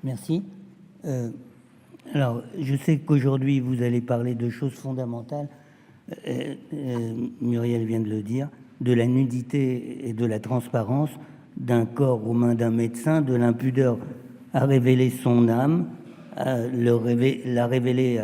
Merci. Alors, je sais qu'aujourd'hui, vous allez parler de choses fondamentales. Muriel vient de le dire, de la nudité et de la transparence d'un corps aux mains d'un médecin, de l'impudeur à révéler son âme, la révéler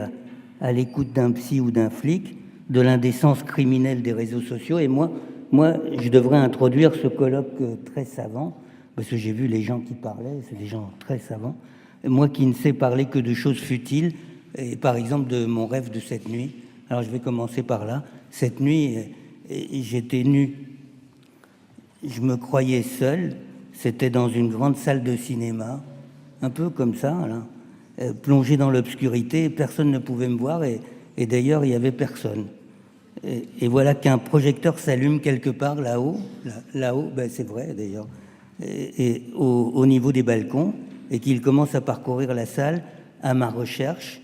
à l'écoute d'un psy ou d'un flic, de l'indécence criminelle des réseaux sociaux. Et moi, je devrais introduire ce colloque très savant, parce que j'ai vu les gens qui parlaient, c'est des gens très savants. Moi qui ne sais parler que de choses futiles, et par exemple de mon rêve de cette nuit. Alors je vais commencer par là. Cette nuit, j'étais nu. Je me croyais seul. C'était dans une grande salle de cinéma, un peu comme ça, là, plongé dans l'obscurité. Personne ne pouvait me voir et d'ailleurs, il n'y avait personne. Et voilà qu'un projecteur s'allume quelque part là-haut. Là-haut, ben c'est vrai d'ailleurs, et au niveau des balcons, et qu'il commence à parcourir la salle à ma recherche.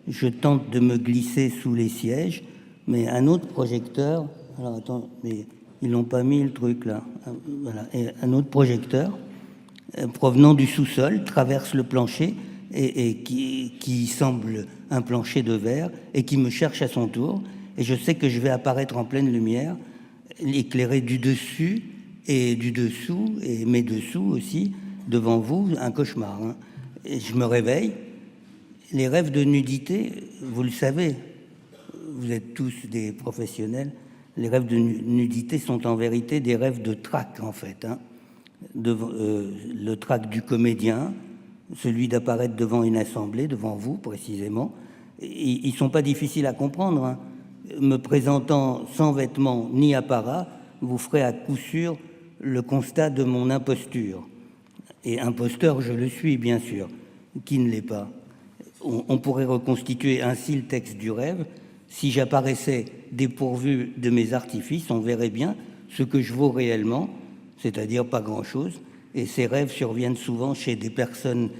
Je tente de me glisser sous les sièges, mais un autre projecteur... Alors attends, mais ils n'ont pas mis le truc là. Voilà. Et un autre projecteur, provenant du sous-sol, traverse le plancher et qui semble un plancher de verre et qui me cherche à son tour. Et je sais que je vais apparaître en pleine lumière, éclairé du dessus et du dessous, et mes dessous aussi, devant vous, un cauchemar. Hein. Et je me réveille. Les rêves de nudité, vous le savez, vous êtes tous des professionnels, les rêves de nudité sont en vérité des rêves de trac, en fait. Hein. Le trac du comédien, celui d'apparaître devant une assemblée, devant vous précisément. Ils ne sont pas difficiles à comprendre. Hein. Me présentant sans vêtements ni apparat, vous ferez à coup sûr le constat de mon imposture. Et imposteur, je le suis, bien sûr. Qui ne l'est pas? On pourrait reconstituer ainsi le texte du rêve. Si j'apparaissais dépourvu de mes artifices, on verrait bien ce que je vaux réellement, c'est-à-dire pas grand-chose. Et ces rêves surviennent souvent chez des personnes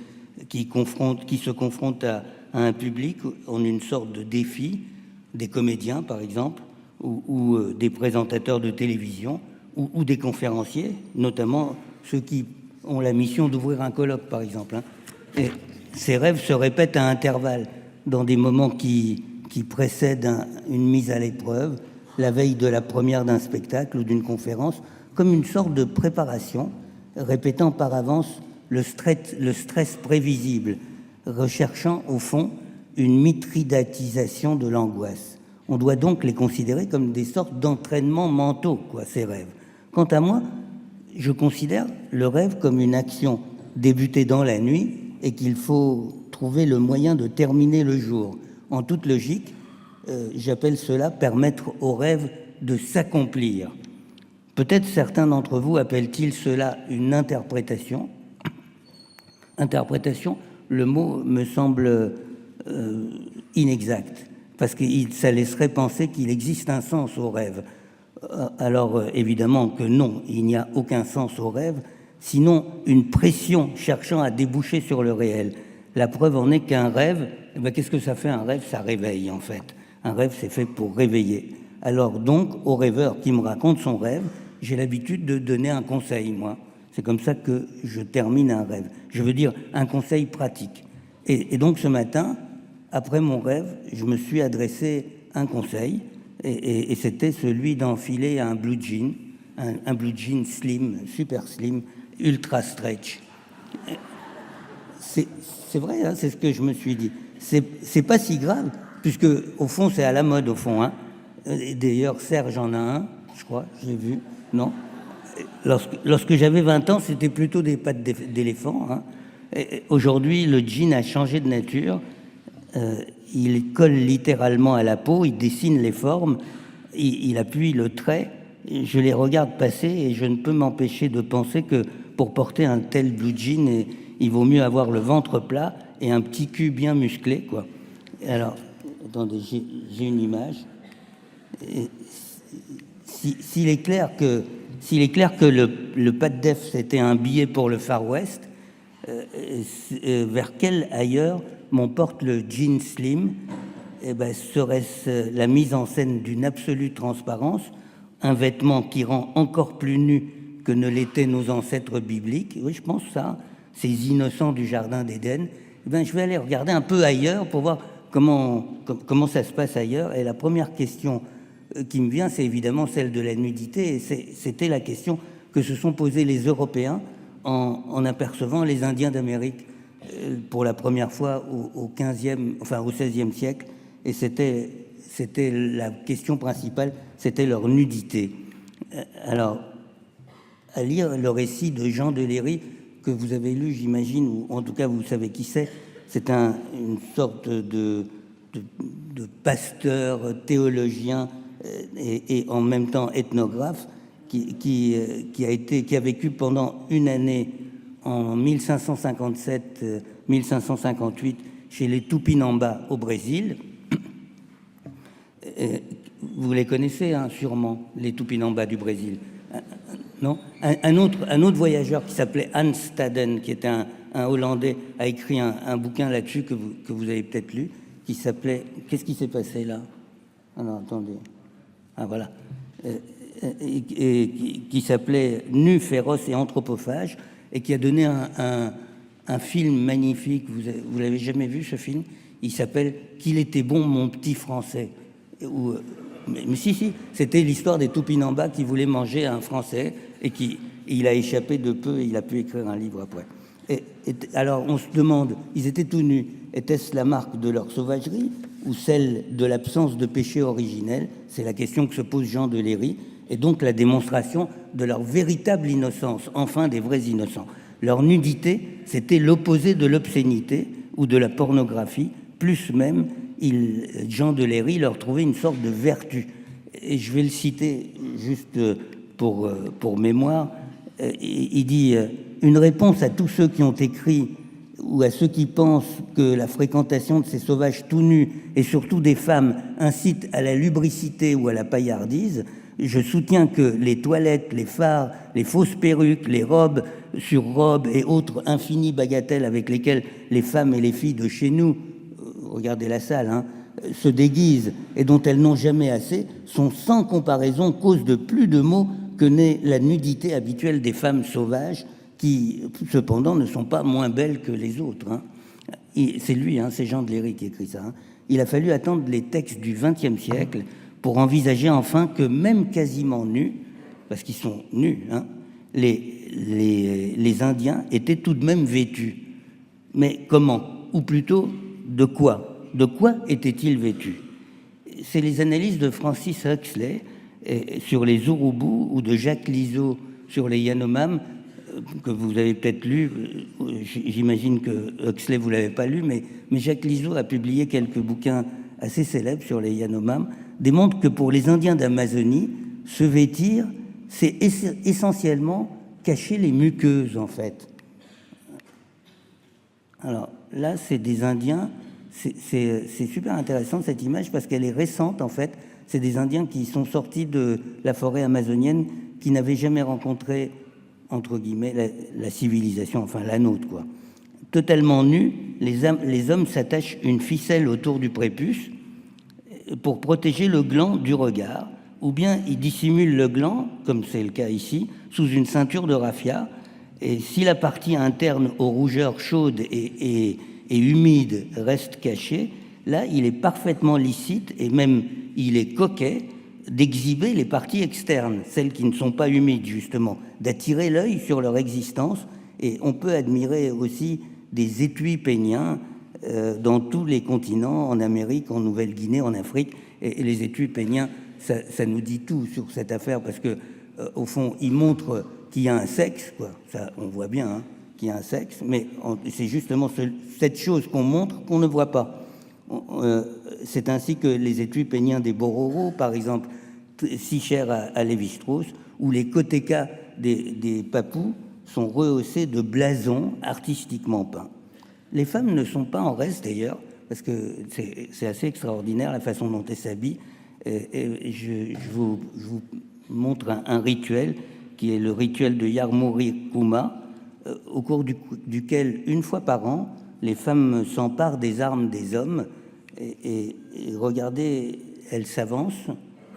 qui se confrontent à un public en une sorte de défi, des comédiens par exemple, ou des présentateurs de télévision, ou des conférenciers, notamment ceux qui ont la mission d'ouvrir un colloque par exemple. Hein. Et ces rêves se répètent à intervalles dans des moments qui précèdent une mise à l'épreuve, la veille de la première d'un spectacle ou d'une conférence, comme une sorte de préparation, répétant par avance le stress prévisible, recherchant au fond une mithridatisation de l'angoisse. On doit donc les considérer comme des sortes d'entraînements mentaux, ces rêves. Quant à moi, je considère le rêve comme une action débutée dans la nuit et qu'il faut trouver le moyen de terminer le jour. En toute logique, j'appelle cela permettre au rêve de s'accomplir. Peut-être certains d'entre vous appellent-ils cela une interprétation. Interprétation, le mot me semble inexact, parce que ça laisserait penser qu'il existe un sens au rêve. Alors évidemment que non, il n'y a aucun sens au rêve, sinon une pression cherchant à déboucher sur le réel. La preuve en est qu'un rêve, qu'est-ce que ça fait un rêve? Ça réveille en fait. Un rêve, c'est fait pour réveiller. Alors donc, au rêveur qui me raconte son rêve, j'ai l'habitude de donner un conseil, moi. C'est comme ça que je termine un rêve. Je veux dire un conseil pratique. Et donc ce matin, après mon rêve, je me suis adressé un conseil, et c'était celui d'enfiler un blue jean, un blue jean slim, super slim, ultra stretch. C'est vrai, hein, c'est ce que je me suis dit. C'est pas si grave, puisque au fond, c'est à la mode, au fond. Hein. D'ailleurs, Serge en a un, je crois, j'ai vu, non? Lorsque j'avais 20 ans, c'était plutôt des pattes d'éléphant. Hein. Aujourd'hui, le jean a changé de nature. Il colle littéralement à la peau, il dessine les formes, il appuie le trait. Je les regarde passer et je ne peux m'empêcher de penser que pour porter un tel blue jean, il vaut mieux avoir le ventre plat et un petit cul bien musclé, quoi. Alors, attendez, j'ai une image. S'il est clair que le pas de def, c'était un billet pour le Far West, vers quel ailleurs m'emporte le jean slim? Serait-ce la mise en scène d'une absolue transparence, un vêtement qui rend encore plus nu que ne l'étaient nos ancêtres bibliques? Oui, je pense ça. ces innocents du Jardin d'Éden, eh bien, je vais aller regarder un peu ailleurs pour voir comment ça se passe ailleurs. Et la première question qui me vient, c'est évidemment celle de la nudité. Et c'était la question que se sont posées les Européens en apercevant les Indiens d'Amérique pour la première fois au 15e, enfin au 16e siècle. Et c'était la question principale, c'était leur nudité. Alors, à lire le récit de Jean de Léry, que vous avez lu, j'imagine, ou en tout cas vous savez qui c'est une sorte de pasteur, théologien et en même temps ethnographe qui a vécu pendant une année en 1557-1558 chez les Tupinamba au Brésil. Vous les connaissez, hein, sûrement, les Tupinamba du Brésil. Non, un autre voyageur qui s'appelait Hans Staden, qui était un Hollandais, a écrit un bouquin là-dessus que vous avez peut-être lu, qui s'appelait... Qu'est-ce qui s'est passé là? Ah non, attendez. Ah voilà. Qui s'appelait Nu, féroce et anthropophage, et qui a donné un film magnifique. Vous l'avez jamais vu, ce film? Il s'appelle Qu'il était bon, mon petit Français. Mais si, c'était l'histoire des Tupinamba qui voulaient manger un Français et il a échappé de peu et il a pu écrire un livre après. Alors on se demande, ils étaient tout nus, était-ce la marque de leur sauvagerie ou celle de l'absence de péché originel? C'est la question que se pose Jean de Léry, et donc la démonstration de leur véritable innocence, enfin des vrais innocents. Leur nudité, c'était l'opposé de l'obscénité ou de la pornographie, plus même Jean de Léry leur trouvait une sorte de vertu. Et je vais le citer juste pour mémoire. Il dit une réponse à tous ceux qui ont écrit ou à ceux qui pensent que la fréquentation de ces sauvages tout nus et surtout des femmes incite à la lubricité ou à la paillardise. Je soutiens que les toilettes, les fards, les fausses perruques, les robes sur robes et autres infinies bagatelles avec lesquelles les femmes et les filles de chez nous, regardez la salle, hein, se déguisent et dont elles n'ont jamais assez, sont sans comparaison cause de plus de maux que n'est la nudité habituelle des femmes sauvages qui, cependant, ne sont pas moins belles que les autres. Hein. C'est lui, hein, c'est Jean de Léry qui écrit ça. Hein. Il a fallu attendre les textes du XXe siècle pour envisager enfin que même quasiment nus, parce qu'ils sont nus, hein, les Indiens étaient tout de même vêtus. Mais comment? Ou plutôt, de quoi? De quoi étaient-ils vêtus? C'est les analyses de Francis Huxley sur les Urubus ou de Jacques Lizaud sur les Yanomams que vous avez peut-être lu. J'imagine que Huxley vous l'avez pas lu, mais Jacques Lizaud a publié quelques bouquins assez célèbres sur les Yanomams, démontrent que pour les Indiens d'Amazonie, se vêtir, c'est essentiellement cacher les muqueuses, en fait. Alors là, c'est des Indiens, c'est super intéressant cette image parce qu'elle est récente, en fait. C'est des Indiens qui sont sortis de la forêt amazonienne, qui n'avaient jamais rencontré, entre guillemets, la civilisation, enfin la nôtre, quoi. Totalement nus, les hommes s'attachent une ficelle autour du prépuce pour protéger le gland du regard, ou bien ils dissimulent le gland, comme c'est le cas ici, sous une ceinture de raffia. Et si la partie interne aux rougeurs chaudes et humides reste cachée, là, il est parfaitement licite et même il est coquet d'exhiber les parties externes, celles qui ne sont pas humides, justement, d'attirer l'œil sur leur existence. Et on peut admirer aussi des étuis péniens dans tous les continents, en Amérique, en Nouvelle-Guinée, en Afrique. Et les étuis péniens, ça nous dit tout sur cette affaire, parce que au fond, ils montrent qu'il y a un sexe, quoi. Ça, on voit bien hein, qu'il y a un sexe, mais c'est justement cette chose qu'on montre qu'on ne voit pas. C'est ainsi que les étuis péniens des Bororo, par exemple, si chers à Lévi-Strauss, ou les kotékas des Papous sont rehaussés de blasons artistiquement peints. Les femmes ne sont pas en reste d'ailleurs, parce que c'est assez extraordinaire la façon dont elles s'habillent. Je vous montre un rituel qui est le rituel de Yarmuri Kuma, au cours duquel, une fois par an, les femmes s'emparent des armes des hommes et regardez, elles s'avancent,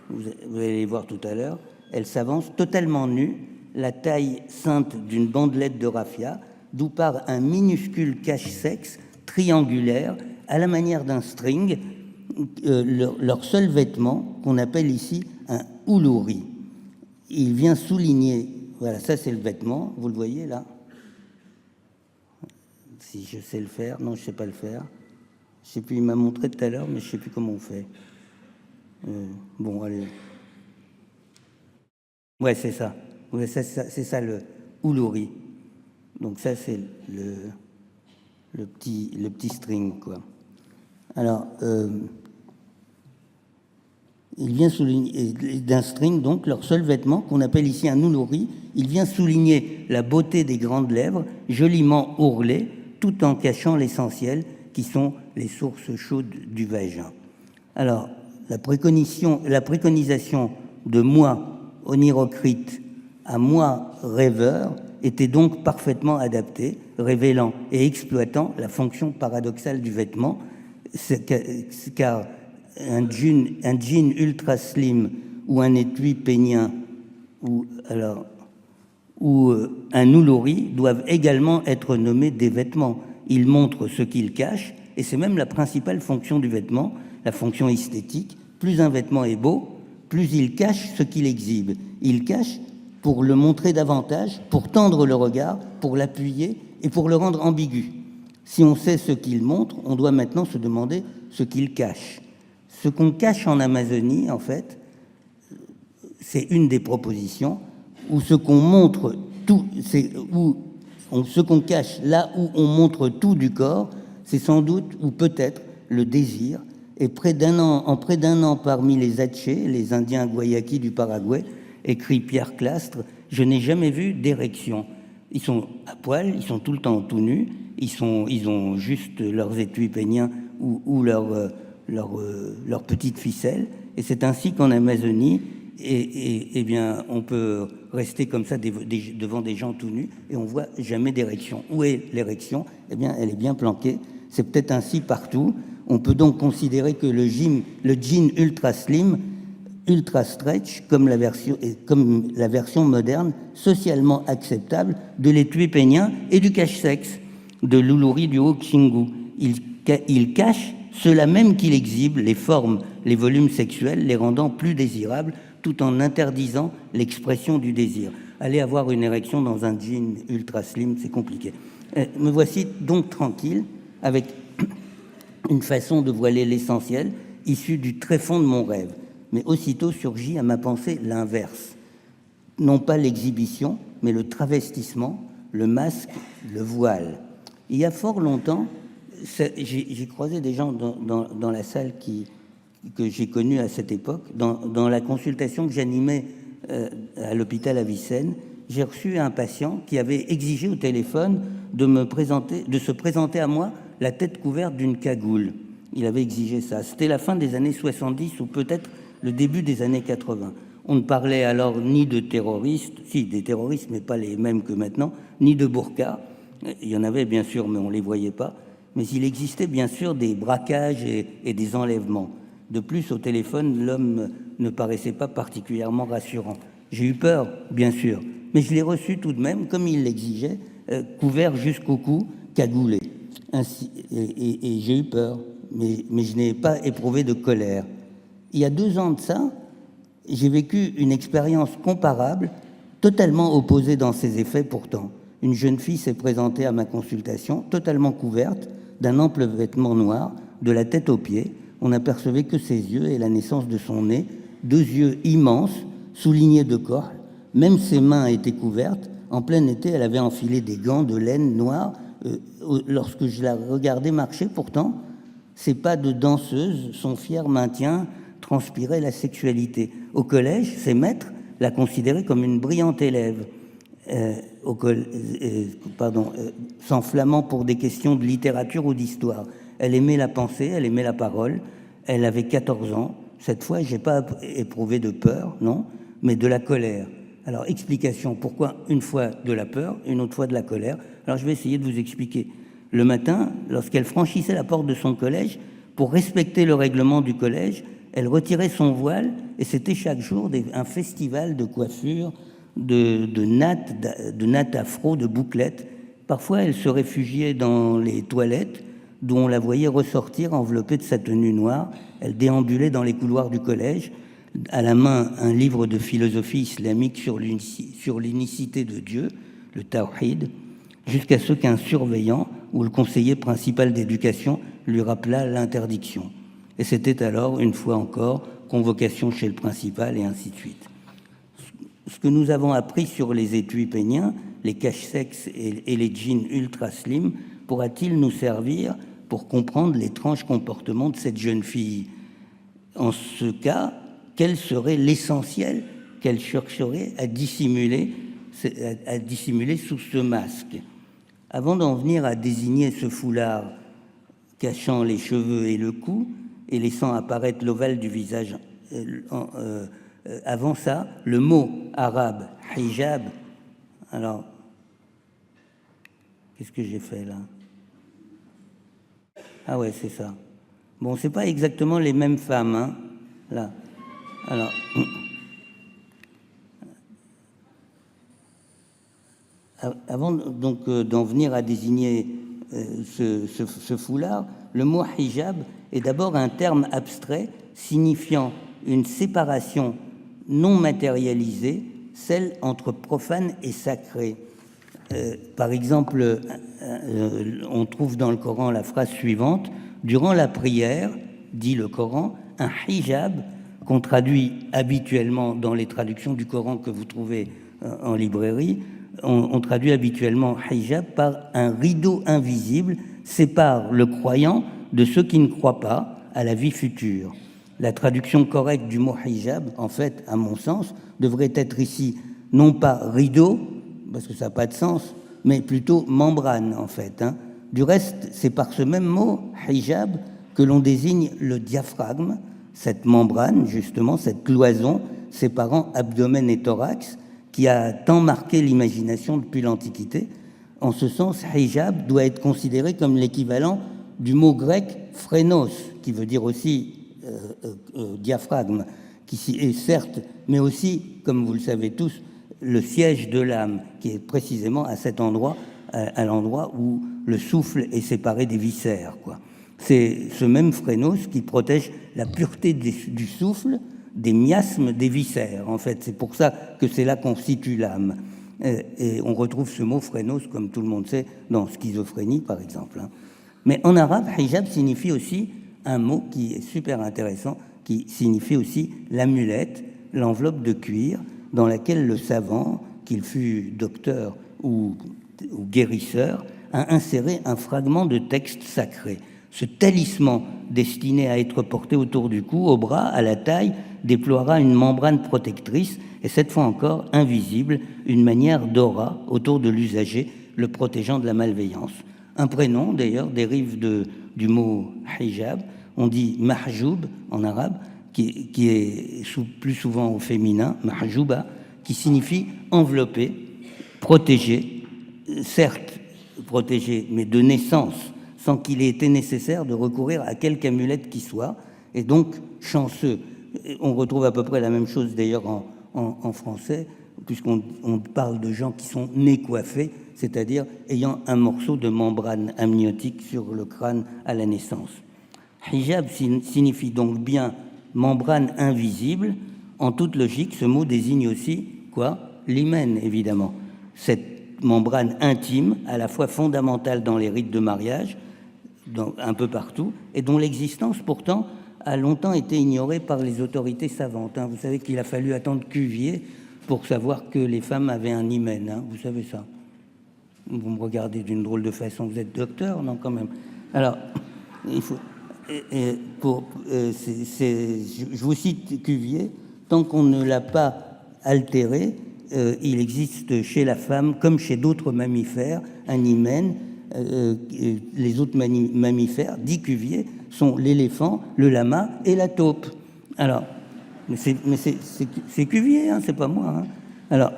vous allez les voir tout à l'heure, elles s'avancent totalement nues, la taille ceinte d'une bandelette de raffia, d'où part un minuscule cache-sexe triangulaire à la manière d'un string, leur seul vêtement, qu'on appelle ici un oulouri. Il vient souligner, voilà, ça c'est le vêtement, vous le voyez là. Si je sais le faire, non, je ne sais pas le faire. Je sais plus, il m'a montré tout à l'heure, mais je ne sais plus comment on fait. Bon, allez. Ouais, c'est ça. Ouais, c'est ça le oulouri. Donc ça, c'est le petit string, quoi. Alors, il vient souligner, d'un string, donc, leur seul vêtement, qu'on appelle ici un oulouri, il vient souligner la beauté des grandes lèvres, joliment ourlées, tout en cachant l'essentiel, qui sont les sources chaudes du vagin. Alors, la préconisation de moi, onirocrite, à moi, rêveur, était donc parfaitement adaptée, révélant et exploitant la fonction paradoxale du vêtement, car un jean ultra slim ou un étui pénien ou un oulouri doivent également être nommés des vêtements. Ils montrent ce qu'ils cachent, et c'est même la principale fonction du vêtement, la fonction esthétique. Plus un vêtement est beau, plus il cache ce qu'il exhibe. Il cache pour le montrer davantage, pour tendre le regard, pour l'appuyer et pour le rendre ambigu. Si on sait ce qu'il montre, on doit maintenant se demander ce qu'il cache. Ce qu'on cache en Amazonie, en fait, c'est une des propositions, où ce qu'on montre tout, ce qu'on cache là où on montre tout du corps, c'est sans doute ou peut-être le désir. Et en près d'un an parmi les Atchés, les Indiens Guayakis du Paraguay, écrit Pierre Clastre, je n'ai jamais vu d'érection. Ils sont à poil, ils sont tout le temps tout nus, ils ont juste leurs étuis péniens ou leurs petites ficelles. Et c'est ainsi qu'en Amazonie, eh bien, on peut rester comme ça devant des gens tout nus et on voit jamais d'érection. Où est l'érection? Eh bien, elle est bien planquée. C'est peut-être ainsi partout. On peut donc considérer que le jean ultra slim, ultra stretch, comme la version moderne, socialement acceptable de l'étui pénien et du cache-sexe, de l'oulouri du Haut-Xingu. Il cache cela même qu'il exhibe, les formes, les volumes sexuels, les rendant plus désirables, tout en interdisant l'expression du désir. Aller avoir une érection dans un jean ultra slim, c'est compliqué. Me voici donc tranquille, avec une façon de voiler l'essentiel, issue du tréfonds de mon rêve. Mais aussitôt surgit à ma pensée l'inverse. Non pas l'exhibition, mais le travestissement, le masque, le voile. Il y a fort longtemps, j'ai croisé des gens dans la salle que j'ai connue à cette époque, dans la consultation que j'animais à l'hôpital Avicenne. J'ai reçu un patient qui avait exigé au téléphone de se présenter à moi la tête couverte d'une cagoule. Il avait exigé ça. C'était la fin des années 70 ou peut-être le début des années 80. On ne parlait alors ni de terroristes, si des terroristes, mais pas les mêmes que maintenant, ni de burqa. Il y en avait bien sûr, mais on ne les voyait pas. Mais il existait bien sûr des braquages et des enlèvements. De plus, au téléphone, l'homme ne paraissait pas particulièrement rassurant. J'ai eu peur, bien sûr, mais je l'ai reçu tout de même, comme il l'exigeait, couvert jusqu'au cou, cagoulé. Ainsi, et j'ai eu peur, mais je n'ai pas éprouvé de colère. Il y a 2 ans de ça, j'ai vécu une expérience comparable, totalement opposée dans ses effets pourtant. Une jeune fille s'est présentée à ma consultation, totalement couverte, d'un ample vêtement noir, de la tête aux pieds. On n'apercevait que ses yeux et la naissance de son nez, 2 yeux immenses, soulignés de corps. Même ses mains étaient couvertes. En plein été, elle avait enfilé des gants de laine noire. Lorsque je la regardais marcher, pourtant, ses pas de danseuse, son fier maintien transpirait la sexualité. Au collège, ses maîtres la considéraient comme une brillante élève, s'enflammant pour des questions de littérature ou d'histoire. Elle aimait la pensée, elle aimait la parole. Elle avait 14 ans. Cette fois, je n'ai pas éprouvé de peur, non, mais de la colère. Alors, explication, pourquoi une fois de la peur, une autre fois de la colère? Alors, je vais essayer de vous expliquer. Le matin, lorsqu'elle franchissait la porte de son collège, pour respecter le règlement du collège, elle retirait son voile et c'était chaque jour un festival de coiffure, de nattes afro, de bouclettes Parfois, elle se réfugiait dans les toilettes, d'où on la voyait ressortir enveloppée de sa tenue noire. Elle déambulait dans les couloirs du collège, à la main un livre de philosophie islamique sur l'unicité de Dieu, le Tawhid, jusqu'à ce qu'un surveillant ou le conseiller principal d'éducation lui rappela l'interdiction. Et c'était alors, une fois encore, convocation chez le principal et ainsi de suite. Ce que nous avons appris sur les étuis péniens, les cache-sexes et les jeans ultra slim, pourra-t-il nous servir pour comprendre l'étrange comportement de cette jeune fille? En ce cas, quel serait l'essentiel qu'elle chercherait à dissimuler sous ce masque? Avant d'en venir à désigner ce foulard cachant les cheveux et le cou et laissant apparaître l'ovale du visage, avant ça, le mot arabe hijab. Alors, qu'est-ce que j'ai fait là? Ah ouais, c'est ça. Bon, c'est pas exactement les mêmes femmes, hein, là. Alors, avant donc d'en venir à désigner ce foulard, le mot hijab est d'abord un terme abstrait signifiant une séparation non matérialisée, celle entre profane et sacré. Par exemple, on trouve dans le Coran la phrase suivante: durant la prière, dit le Coran, un hijab, qu'on traduit habituellement dans les traductions du Coran que vous trouvez en librairie, on traduit habituellement hijab par un rideau invisible, sépare le croyant de ceux qui ne croient pas à la vie future. La traduction correcte du mot hijab, en fait, à mon sens, devrait être ici non pas rideau, parce que ça n'a pas de sens, mais plutôt membrane, en fait. Du reste, c'est par ce même mot, hijab, que l'on désigne le diaphragme, cette membrane, justement, cette cloison séparant abdomen et thorax, qui a tant marqué l'imagination depuis l'Antiquité. En ce sens, hijab doit être considéré comme l'équivalent du mot grec phrénos, qui veut dire aussi diaphragme, qui est certes, mais aussi, comme vous le savez tous, le siège de l'âme, qui est précisément à cet endroit, à l'endroit où le souffle est séparé des viscères, quoi. C'est ce même phrénos qui protège la pureté du souffle, des miasmes des viscères, en fait. C'est pour ça que c'est là qu'on situe l'âme. Et on retrouve ce mot phrénos, comme tout le monde sait, dans schizophrénie, par exemple. Mais en arabe, hijab signifie aussi un mot qui est super intéressant, qui signifie aussi l'amulette, l'enveloppe de cuir, dans laquelle le savant, qu'il fût docteur ou guérisseur, a inséré un fragment de texte sacré. Ce talisman, destiné à être porté autour du cou, au bras, à la taille, déploiera une membrane protectrice, et cette fois encore invisible, une manière d'aura autour de l'usager, le protégeant de la malveillance. Un prénom, d'ailleurs, dérive du mot hijab. On dit mahjoub en arabe, qui est plus souvent au féminin, mahjouba, qui signifie enveloppé, protégé, certes protégé, mais de naissance, sans qu'il ait été nécessaire de recourir à quelque amulette qui soit, et donc chanceux. On retrouve à peu près la même chose d'ailleurs en français, puisqu'on parle de gens qui sont nés coiffés, c'est-à-dire ayant un morceau de membrane amniotique sur le crâne à la naissance. Hijab signifie donc bien membrane invisible. En toute logique, ce mot désigne aussi quoi? L'hymen, évidemment. Cette membrane intime, à la fois fondamentale dans les rites de mariage, un peu partout, et dont l'existence pourtant a longtemps été ignorée par les autorités savantes. Vous savez qu'il a fallu attendre Cuvier pour savoir que les femmes avaient un hymen. Vous savez ça? Vous me regardez d'une drôle de façon. Vous êtes docteur? Non, quand même. Alors, il faut... je vous cite Cuvier, tant qu'on ne l'a pas altéré, il existe chez la femme, comme chez d'autres mammifères, un hymen. Les autres mammifères, dit Cuvier, sont l'éléphant, le lama et la taupe. Alors, mais c'est Cuvier, c'est pas moi. Alors,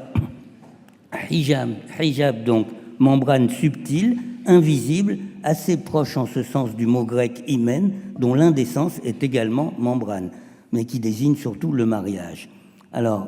hijab donc, membrane subtile, invisible, assez proche en ce sens du mot grec hymen, dont l'un des sens est également membrane, mais qui désigne surtout le mariage. Alors,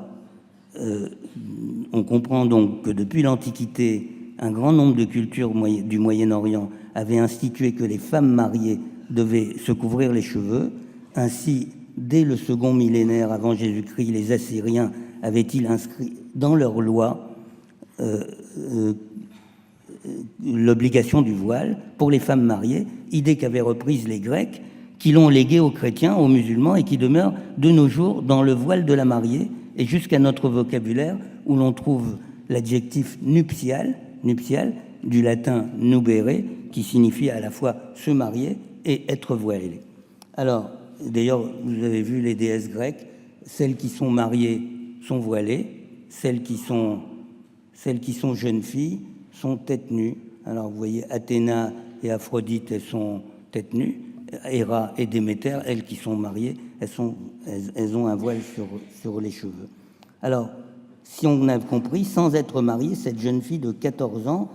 on comprend donc que depuis l'Antiquité, un grand nombre de cultures du Moyen-Orient avaient institué que les femmes mariées devaient se couvrir les cheveux. Ainsi, dès le second millénaire avant Jésus-Christ, les Assyriens avaient-ils inscrit dans leur loi l'obligation du voile pour les femmes mariées, idée qu'avaient reprise les Grecs, qui l'ont léguée aux chrétiens, aux musulmans, et qui demeure de nos jours dans le voile de la mariée, et jusqu'à notre vocabulaire, où l'on trouve l'adjectif nuptial, du latin nubere, qui signifie à la fois se marier et être voilé. Alors, d'ailleurs, vous avez vu les déesses grecques, celles qui sont mariées sont voilées, celles qui sont jeunes filles sont tête nue. Alors, vous voyez, Athéna et Aphrodite, elles sont tête nue. Héra et Déméter, elles qui sont mariées, elles ont un voile sur les cheveux. Alors, si on a compris, sans être mariée, cette jeune fille de 14 ans,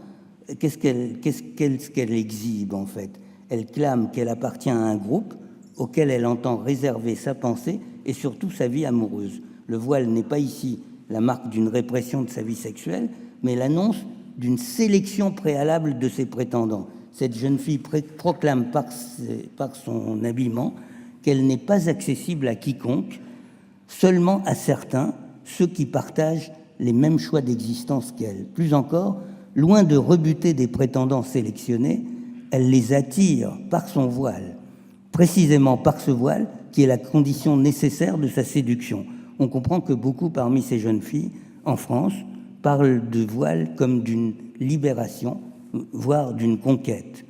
qu'est-ce qu'elle exhibe en fait? Elle clame qu'elle appartient à un groupe auquel elle entend réserver sa pensée et surtout sa vie amoureuse. Le voile n'est pas ici la marque d'une répression de sa vie sexuelle, mais l'annonce d'une sélection préalable de ses prétendants. Cette jeune fille proclame par son habillement qu'elle n'est pas accessible à quiconque, seulement à certains, ceux qui partagent les mêmes choix d'existence qu'elle. Plus encore, loin de rebuter des prétendants sélectionnés, elle les attire par son voile, précisément par ce voile qui est la condition nécessaire de sa séduction. On comprend que beaucoup parmi ces jeunes filles, en France, parlent de voile comme d'une libération, voire d'une conquête.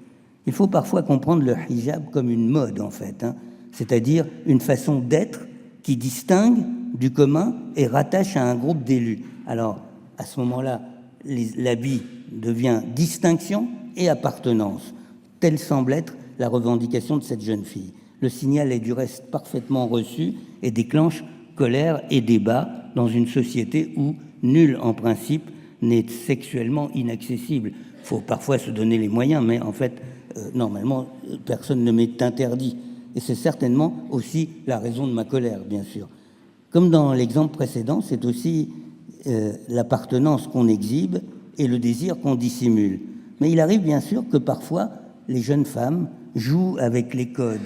Il faut parfois comprendre le hijab comme une mode, en fait, c'est-à-dire une façon d'être qui distingue du commun et rattache à un groupe d'élus. Alors, à ce moment-là, l'habit devient distinction et appartenance. Telle semble être la revendication de cette jeune fille. Le signal est du reste parfaitement reçu et déclenche colère et débat dans une société où nul, en principe, n'est sexuellement inaccessible. Il faut parfois se donner les moyens, mais en fait, normalement, personne ne m'est interdit. Et c'est certainement aussi la raison de ma colère, bien sûr. Comme dans l'exemple précédent, c'est aussi l'appartenance qu'on exhibe et le désir qu'on dissimule. Mais il arrive bien sûr que parfois, les jeunes femmes jouent avec les codes.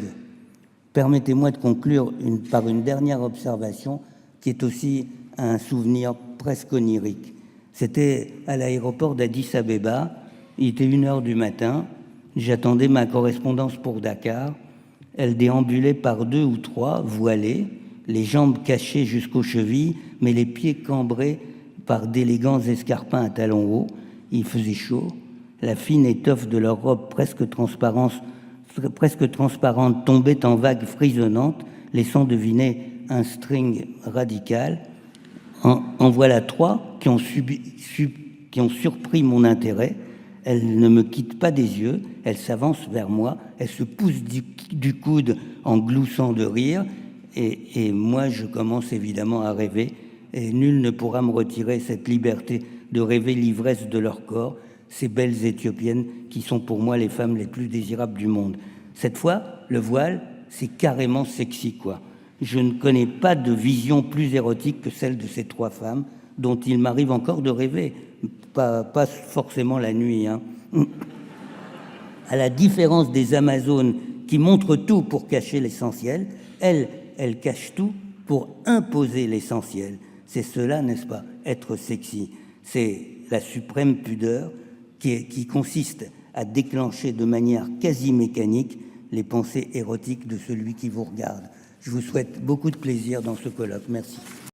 Permettez-moi de conclure par une dernière observation qui est aussi un souvenir presque onirique. C'était à l'aéroport d'Addis Abeba, il était 1h du matin, j'attendais ma correspondance pour Dakar. Elle déambulait par 2 ou 3, voilée, les jambes cachées jusqu'aux chevilles, mais les pieds cambrés par d'élégants escarpins à talons hauts. Il faisait chaud. La fine étoffe de leur robe presque transparente tombait en vagues frisonnantes, laissant deviner un string radical. En voilà 3 qui ont surpris mon intérêt. Elle ne me quitte pas des yeux, elle s'avance vers moi, elle se pousse du coude en gloussant de rire, et moi je commence évidemment à rêver, et nul ne pourra me retirer cette liberté de rêver l'ivresse de leur corps, ces belles Éthiopiennes qui sont pour moi les femmes les plus désirables du monde. Cette fois, le voile, c'est carrément sexy, quoi. Je ne connais pas de vision plus érotique que celle de ces 3 femmes, dont il m'arrive encore de rêver, pas forcément la nuit. À la différence des Amazones qui montrent tout pour cacher l'essentiel, elles cachent tout pour imposer l'essentiel. C'est cela, n'est-ce pas, être sexy. C'est la suprême pudeur qui consiste à déclencher de manière quasi mécanique les pensées érotiques de celui qui vous regarde. Je vous souhaite beaucoup de plaisir dans ce colloque. Merci.